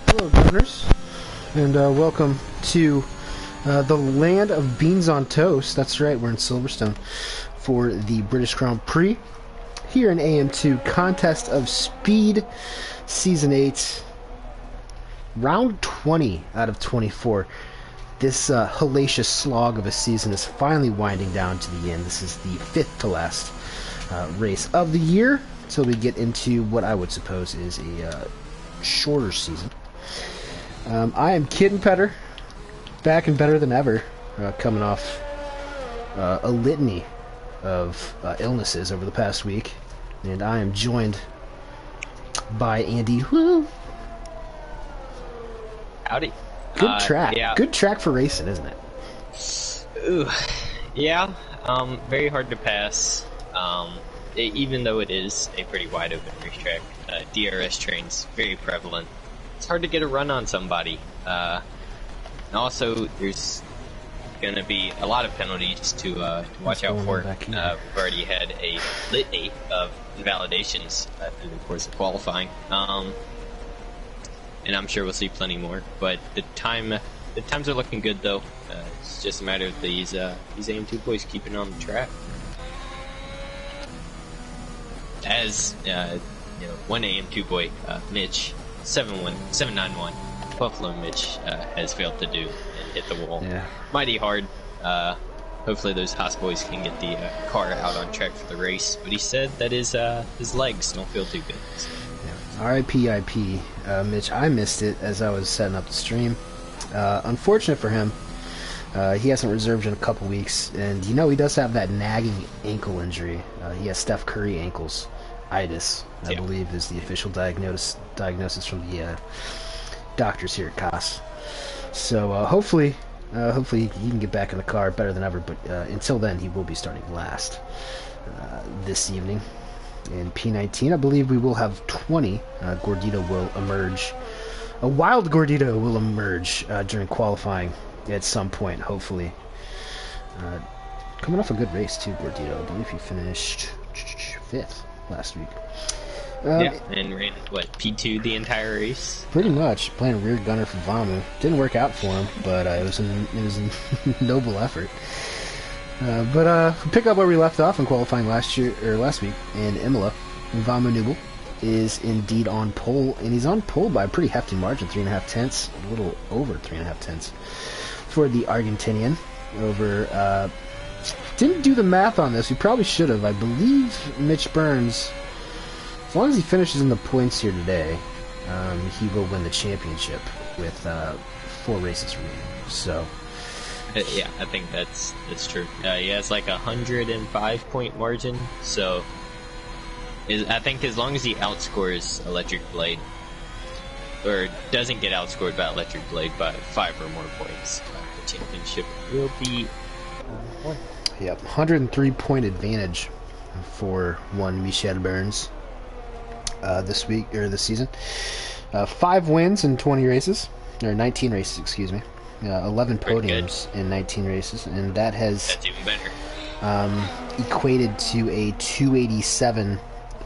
Hello, governors, and welcome to the land of beans on toast. That's right, we're in Silverstone for the British Grand Prix here in AM2 Contest of Speed Season 8, Round 20 out of 24. This hellacious slog of a season is finally winding down to the end. This is the fifth to last race of the year, until we get into what I would suppose is a shorter season. I am Kid and Petter, back and better than ever, coming off a litany of illnesses over the past week, and I am joined by Andy. Woo! Howdy. Good track. Yeah. Good track for racing, isn't it? Ooh, yeah. Very hard to pass. Even though it is a pretty wide open racetrack, DRS trains very prevalent. It's hard to get a run on somebody. And also, there's going to be a lot of penalties to watch out for. We've already had a litany of invalidations through the course of qualifying. And I'm sure we'll see plenty more. But the times are looking good, though. It's just a matter of these AM2 boys keeping on the track. As one AM2 boy, Mitch, 791, Buffalo Mitch has failed to do and hit the wall. Yeah. Mighty hard. Hopefully those Haas boys can get the car out on track for the race. But he said that his legs don't feel too good. So. Yeah. R.I.P.I.P. Mitch. I missed it as I was setting up the stream. Unfortunate for him. He hasn't reserved in a couple weeks, and he does have that nagging ankle injury. He has Steph Curry ankles. Itis, I believe, is the official diagnosis from the doctors here at CAS. So hopefully he can get back in the car better than ever. But until then, he will be starting last this evening in P19. I believe we will have 20. Gordito will emerge. A wild Gordito will emerge during qualifying at some point, hopefully. Coming off a good race too, Gordito. I believe he finished 5th last week. And ran, P2 the entire race? Pretty much, playing rear gunner for Vamu. Didn't work out for him, but it was a noble effort. But pick up where we left off in qualifying last week in Imola. Vamu Nubel is indeed on pole, and he's on pole by a pretty hefty margin, 3.5 tenths, a little over 3.5 tenths for the Argentinian over. Didn't do the math on this. We probably should have. I believe Mitch Burns, as long as he finishes in the points here today, he will win the championship with 4 races remaining. So, yeah, I think that's true. He has like 105-point margin. So, I think as long as he outscores Electric Blade, or doesn't get outscored by Electric Blade by 5 or more points, the championship will be won. Yep, 103-point advantage for one Michel Burns this week, or this season. 5 wins in 20 races, or 19 races, excuse me. 11 podiums in 19 races, and that's even better. Equated to a 287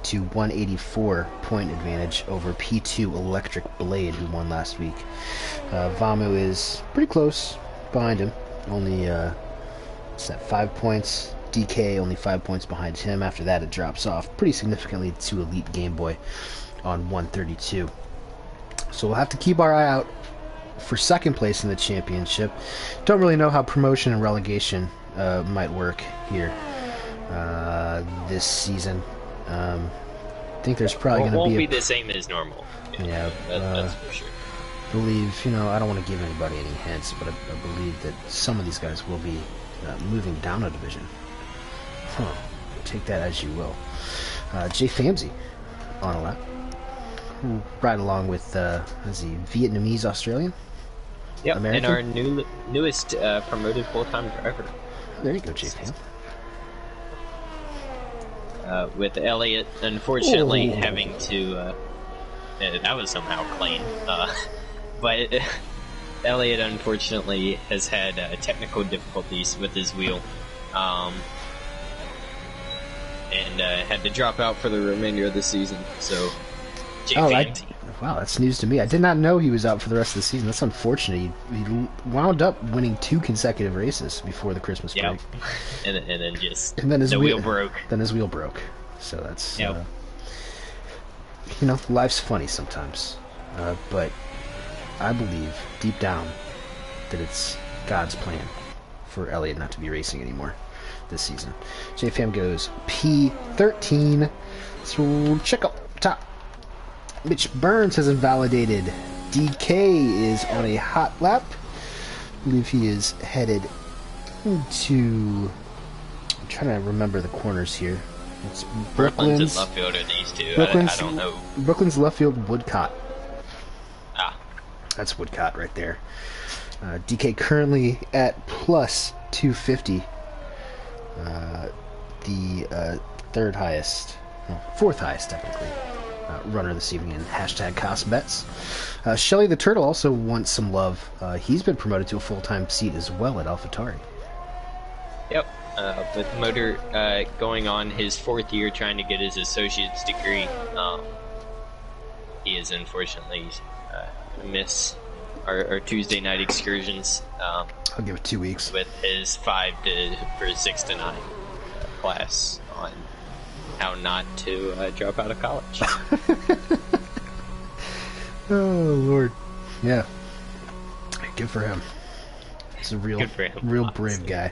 to 184 point advantage over P2 Electric Blade, who won last week. Vamu is pretty close behind him, only 5 points. DK only 5 points behind him. After that, it drops off pretty significantly to Elite Game Boy on 132. So we'll have to keep our eye out for second place in the championship. Don't really know how promotion and relegation might work here this season. I think there's probably going to won't be the same as normal. Yeah, that's for sure. I believe, I don't want to give anybody any hints, but I believe that some of these guys will be moving down a division. Take that as you will. Jay Famsey on a lap. Right along with, is he Vietnamese Australian? Yep, American? And our newest promoted full-time driver. There you go, Jay Fam. With Elliott, unfortunately, having to... that was somehow clean. But Elliott, unfortunately, has had technical difficulties with his wheel. And had to drop out for the remainder of the season. So, Jay Fancy Wow, that's news to me. I did not know he was out for the rest of the season. That's unfortunate. He wound up winning 2 consecutive races before the Christmas break. And then just and then his wheel broke. Then his wheel broke. So that's yep. Life's funny sometimes. But I believe deep down that it's God's plan for Elliott not to be racing anymore this season. JFam goes P13. So check out top. Mitch Burns has invalidated. DK is on a hot lap. I believe he is headed to... I'm trying to remember the corners here. It's Brooklyn's left field are these two. I don't know. Brooklyn's left field, Woodcott. Ah. That's Woodcott right there. DK currently at plus 250. The third highest, fourth highest technically, runner this evening in hashtag cost bets. Shelly the Turtle also wants some love. He's been promoted to a full-time seat as well at AlphaTauri. Yep. With Motor going on his 4th year trying to get his associate's degree, he is unfortunately miss our Tuesday night excursions. I'll give it 2 weeks. With his 6 to 9 class on how not to drop out of college. Oh, Lord. Yeah. Good for him. He's a real brave guy.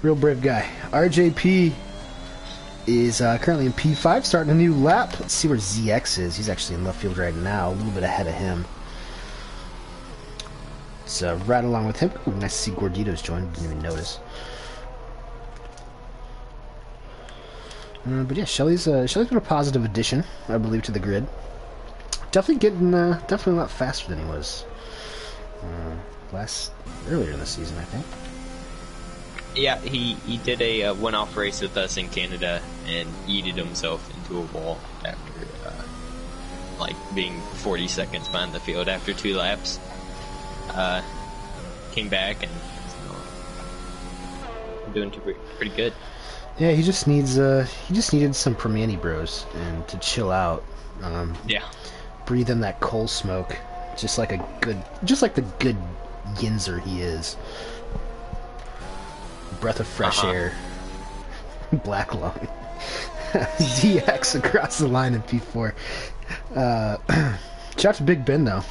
Real brave guy. RJP is currently in P5, starting a new lap. Let's see where ZX is. He's actually in left field right now, a little bit ahead of him. So right along with him. Ooh, nice to see Gordito's joined. Didn't even notice. But yeah, Shelly's been a positive addition, I believe, to the grid. Definitely a lot faster than he was earlier in the season, I think. Yeah, he did a one-off race with us in Canada and yeeted himself into a wall after being 40 seconds behind the field after 2 laps. Came back and doing pretty good. Yeah, he just needed some Permani bros and to chill out. Yeah. Breathe in that coal smoke, just like the good Yinzer he is. Breath of fresh air. Black lung. DX across the line in P4. Shout out to Big Ben though.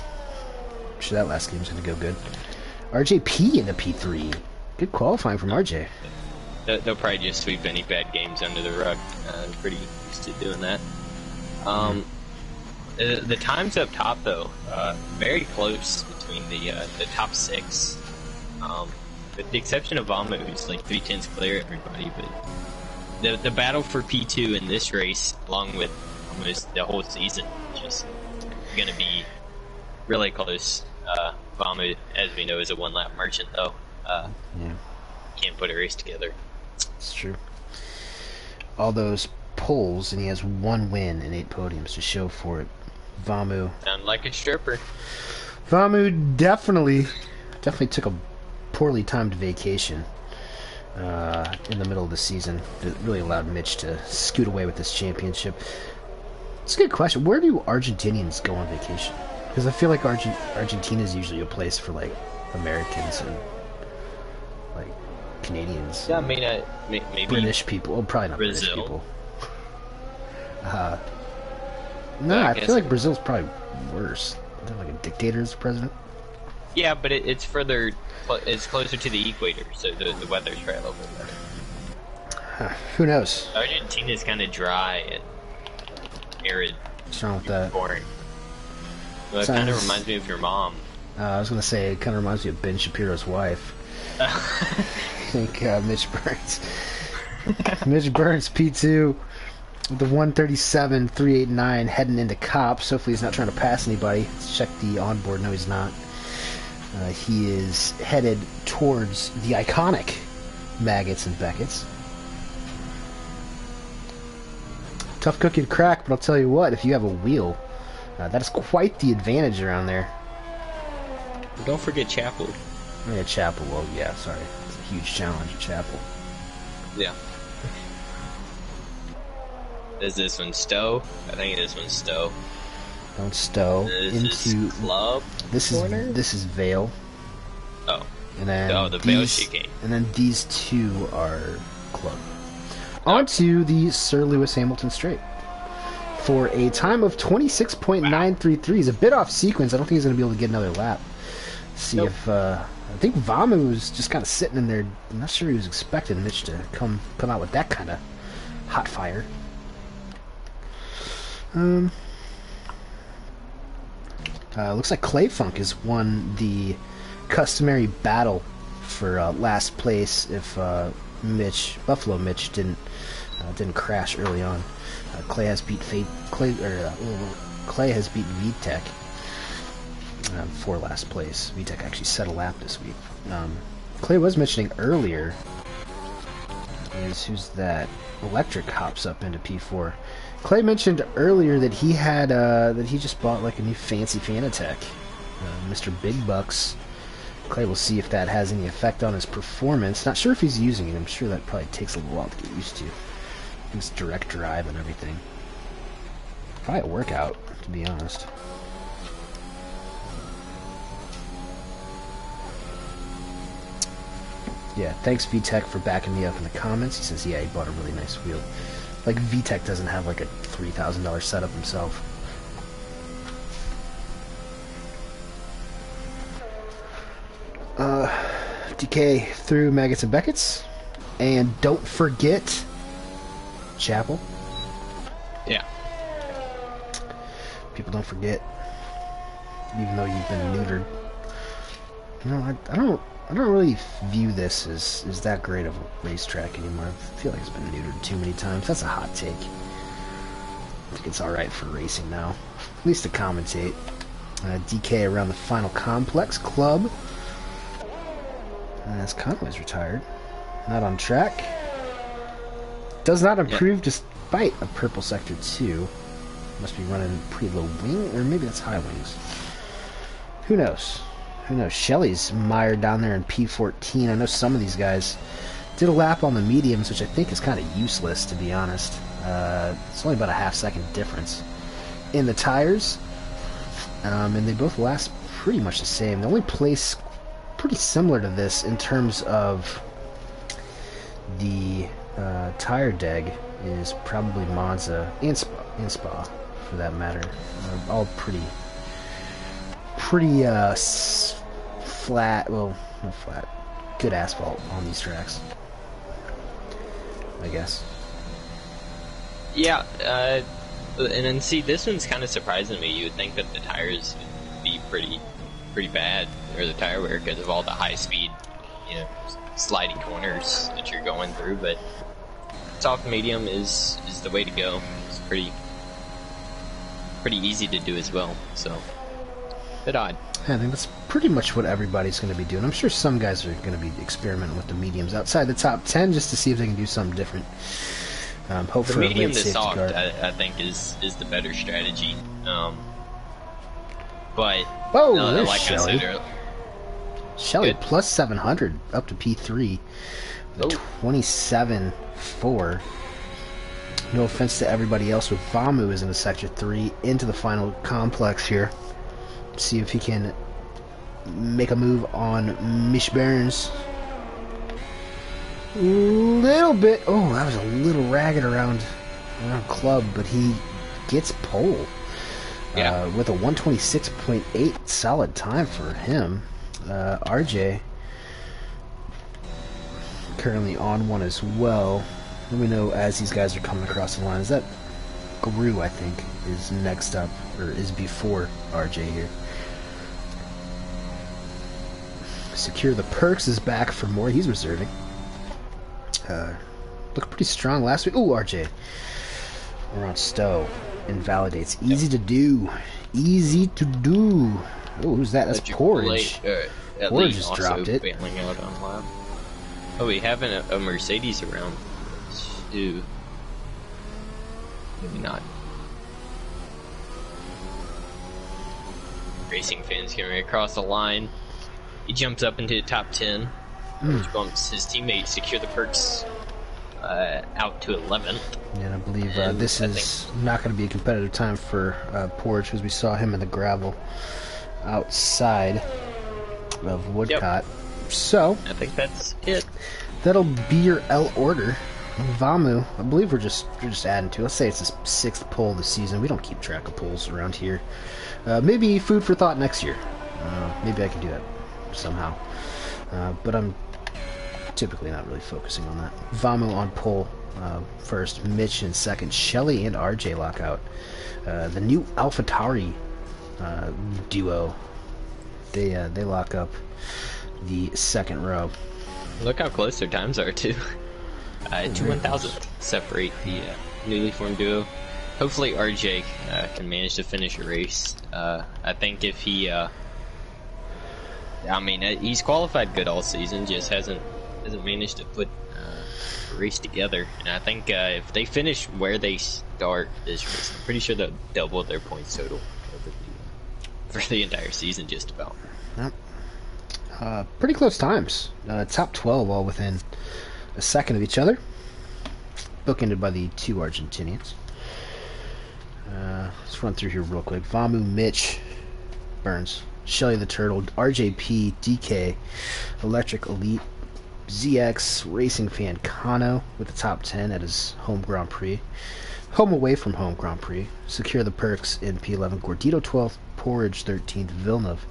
I'm sure that last game's gonna go good. RJP into P3. Good qualifying from RJ. They'll probably just sweep any bad games under the rug. I'm pretty used to doing that. The times up top, though, very close between the top 6. With the exception of Vama, who's like 3/10 clear everybody. But the battle for P2 in this race, along with almost the whole season, is just going to be really close. Vama, as we know, is a one-lap merchant, though. Can't put a race together. It's true. All those poles, and he has 1 win and 8 podiums to show for it. Vamu. Sound like a stripper. Vamu definitely took a poorly timed vacation in the middle of the season. It really allowed Mitch to scoot away with this championship. It's a good question. Where do Argentinians go on vacation? Because I feel like Argentina is usually a place for like Americans and like Canadians. Yeah, I mean, maybe British people. Well, probably not Brazil. British people. No, I feel like Brazil's probably worse. They're like a dictator as president. Yeah, but it's further. It's closer to the equator, so the weather's probably a little bit better. Who knows? Argentina's kind of dry and arid. What's wrong with that? Boring. Well, it kind of reminds me of your mom. I was going to say, it kind of reminds me of Ben Shapiro's wife. I think Mitch Burns. Mitch Burns, P2, with the 137.389 heading into Cops. Hopefully he's not trying to pass anybody. Let's check the onboard. No, he's not. He is headed towards the iconic Maggots and Beckett's. Tough cookie to crack, but I'll tell you what, if you have a wheel, that is quite the advantage around there. Don't forget Chapel. Yeah, Chapel. Well, yeah, sorry. It's a huge challenge at Chapel. Yeah. Is this one Stowe? I think this one's Stowe. Don't stow into club. This is Vale. Oh. And then the Vale chicane. And then these two are club. On to the Sir Lewis Hamilton Straight. For a time of 26.933. A bit off sequence. I don't think he's going to be able to get another lap. See if I think Vamu was just kind of sitting in there. I'm not sure he was expecting Mitch to come out with that kind of hot fire. Looks like Clay Funk has won the customary battle for last place if Buffalo Mitch didn't crash early on. Clay has beat Clay has beat VTech for last place. VTech actually set a lap this week. Clay was mentioning earlier who's that? Electric hops up into P4. Clay mentioned earlier that he had that he just bought like a new fancy Fanatec, Mr. Big Bucks. Clay will see if that has any effect on his performance. Not sure if he's using it. I'm sure that probably takes a little while to get used to. It's direct drive and everything. Probably a workout, to be honest. Yeah, thanks VTech for backing me up in the comments. He says, yeah, he bought a really nice wheel. Like, VTech doesn't have like a $3,000 setup himself. DK through Maggots and Beckett's. And don't forget Chapel. Yeah. People don't forget. Even though you've been neutered. You know, I don't really view this as that great of a racetrack anymore. I feel like it's been neutered too many times. That's a hot take. I think it's alright for racing now. At least to commentate. DK around the final complex club. As Conway's retired. Not on track. Does not improve despite a purple sector 2. Must be running pretty low wing, or maybe that's high wings. Who knows? Who knows? Shelley's mired down there in P14. I know some of these guys did a lap on the mediums, which I think is kind of useless, to be honest. It's only about a half-second difference in the tires. And they both last pretty much the same. The only place pretty similar to this in terms of the tire deg is probably Monza and Spa, for that matter. All pretty flat, well, not flat, good asphalt on these tracks, I guess. Yeah, and then see, this one's kind of surprising me. You would think that the tires would be pretty bad, or the tire wear, because of all the high speed, you know, sliding corners that you're going through, but soft medium is the way to go. It's pretty easy to do as well, so a bit odd. I think that's pretty much what everybody's going to be doing. I'm sure some guys are going to be experimenting with the mediums outside the top 10 just to see if they can do something different. Hope the for medium a late to safety soft, car. I think, is the better strategy. But Whoa, like there's Shelley. I said earlier, Shelley Good. plus 700 up to P3 with a 27.4. No offense to everybody else, but Vamu is in the Sector 3 into the final complex here. See if he can make a move on Mish Burns. Little bit. Oh, that was a little ragged around club, but he gets pole. Yeah. With a 126.8 solid time for him. RJ currently on one as well. Let me know as these guys are coming across the line. Is that Guru, I think, is next up, or is before RJ here. Secure the Perks is back for more. He's reserving. Looked pretty strong last week. Ooh, RJ. We're on Stowe. Invalidates. Easy to do. Easy to do. Oh, who's that? That's Porridge. Porridge just dropped it. Bailing out on lap. Oh, we have a Mercedes around. Ew. Maybe not. Racing fans coming across the line. He jumps up into the top 10. Which bumps his teammate Secure the Perks out to 11th. And I believe this is not going to be a competitive time for Porge, because we saw him in the gravel outside of Woodcott. Yep. So I think that's it. That'll be your L order. Vamu, I believe we're just adding to. Let's say it's the 6th pull of the season. We don't keep track of pulls around here. Maybe food for thought next year. Maybe I can do that somehow. But I'm typically not really focusing on that. Vamu on pull first, Mitch in second, Shelly and RJ lock out. The new AlphaTauri duo, they lock up the second row. Look how close their times are too. 2/1000th separate the newly formed duo. Hopefully RJ can manage to finish a race. I think if he, he's qualified good all season, just hasn't managed to put a race together. And I think if they finish where they start this race, I'm pretty sure they'll double their points total for the entire season, just about. Yep. Pretty close times. Top 12 all within a second of each other. Bookended by the two Argentinians. Let's run through here real quick. Vamu, Mitch, Burns, Shelly the Turtle, RJP, DK, Electric Elite, ZX, Racing Fan, Kano with the top 10 at his home Grand Prix. Home away from home Grand Prix. Secure the Perks in P11. Gordito 12th, Porridge 13th, Villeneuve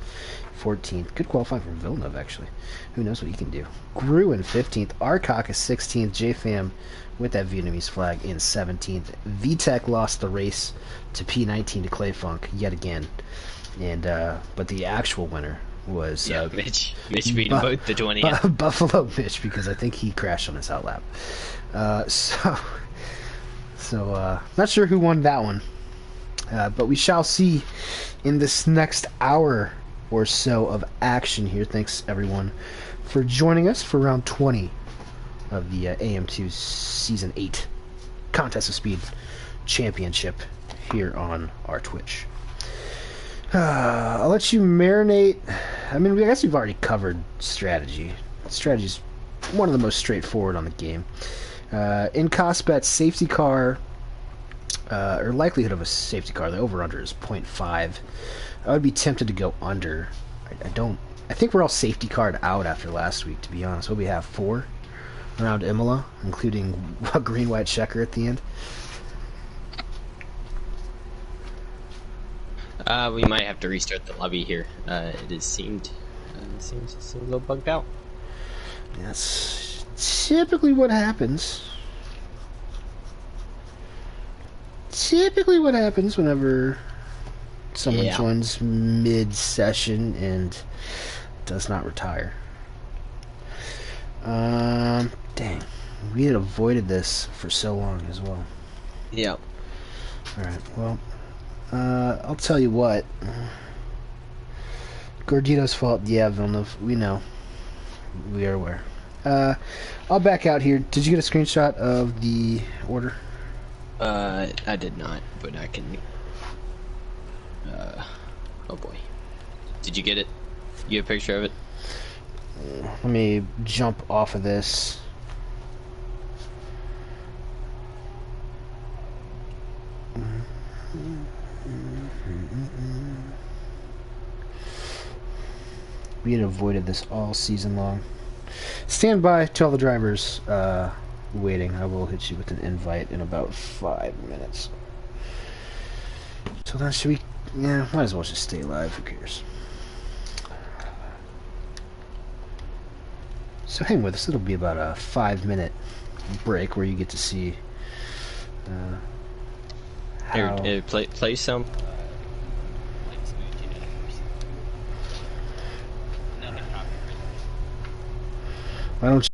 14th. Good qualifying for Villeneuve, actually. Who knows what he can do. Gruen 15th. Arcock is 16th. JFam with that Vietnamese flag in 17th. VTech lost the race to P19 to Clay Funk yet again. And but the actual winner was Mitch beat both the 20th. Buffalo Mitch, because I think he crashed on his outlap. So not sure who won that one. But we shall see in this next hour or so of action here. Thanks everyone for joining us for round 20 of the AM2 Season 8 Contest of Speed Championship here on our Twitch. I'll let you marinate. I mean, I guess we've already covered strategy. Strategy's one of the most straightforward on the game. In cost bets, safety car, or likelihood of a safety car, the over-under is 0.5. I would be tempted to go under. I think we're all safety card out after last week, to be honest. What we have, 4 around Imola, including a green-white checker at the end. We might have to restart the lobby here. It seems a little bugged out. That's typically what happens. Typically what happens whenever someone joins mid-session and does not retire. Dang. We had avoided this for so long as well. Yep. Alright, well, I'll tell you what. Gordito's fault. Yeah, Villeneuve. We know. We are aware. I'll back out here. Did you get a screenshot of the order? I did not, but I can... oh boy. Did you get it? You get a picture of it? Let me jump off of this. We had avoided this all season long. Stand by to all the drivers waiting. I will hit you with an invite in about 5 minutes. So then should we... Yeah, might as well just stay live. Who cares? So hang with us. It'll be about a 5-minute break where you get to see how... Here, play some... Why don't